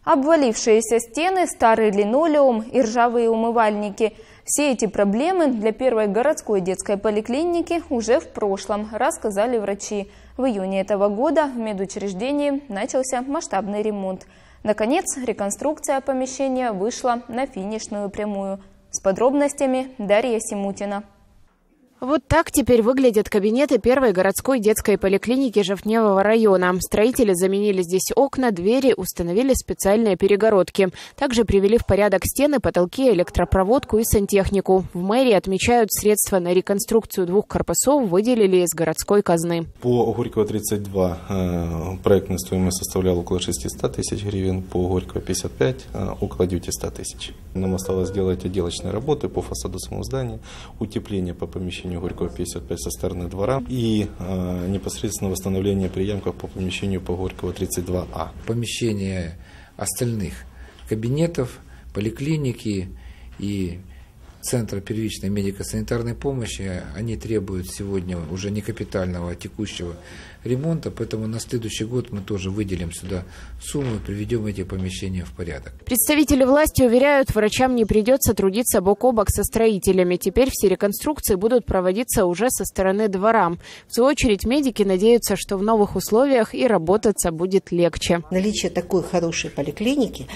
Обвалившиеся стены, старый линолеум и ржавые умывальники – все эти проблемы для первой городской детской поликлиники уже в прошлом, рассказали врачи. В июне этого года в медучреждении начался масштабный ремонт. Наконец, реконструкция помещения вышла на финишную прямую. С подробностями Дарья Симутина. Вот так теперь выглядят кабинеты первой городской детской поликлиники Жовтневого района. Строители заменили здесь окна, двери, установили специальные перегородки. Также привели в порядок стены, потолки, электропроводку и сантехнику. В мэрии отмечают, средства на реконструкцию 2 корпусов выделили из городской казны. По Горького 32 проектная стоимость составляла около 600 тысяч гривен, по Горького 55 около 900 тысяч. Нам осталось сделать отделочные работы по фасаду самого здания, утепление по помещению Горького 55 со стороны двора и непосредственно восстановление приемков по помещению по Горького 32А. Помещение остальных кабинетов, поликлиники и Центра первичной медико-санитарной помощи, они требуют сегодня уже не капитального, а текущего ремонта, поэтому на следующий год мы тоже выделим сюда сумму и приведем эти помещения в порядок. Представители власти уверяют, врачам не придется трудиться бок о бок со строителями. Теперь все реконструкции будут проводиться уже со стороны двора. В свою очередь медики надеются, что в новых условиях и работаться будет легче. Наличие такой хорошей поликлиники,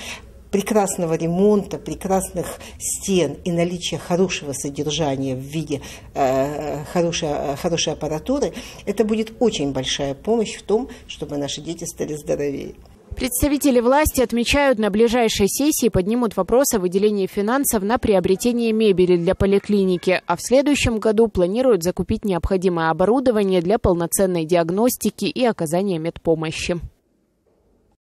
прекрасного ремонта, прекрасных стен и наличие хорошего содержания в виде хорошей аппаратуры, это будет очень большая помощь в том, чтобы наши дети стали здоровее. Представители власти отмечают, на ближайшей сессии поднимут вопрос о выделении финансов на приобретение мебели для поликлиники, а в следующем году планируют закупить необходимое оборудование для полноценной диагностики и оказания медпомощи.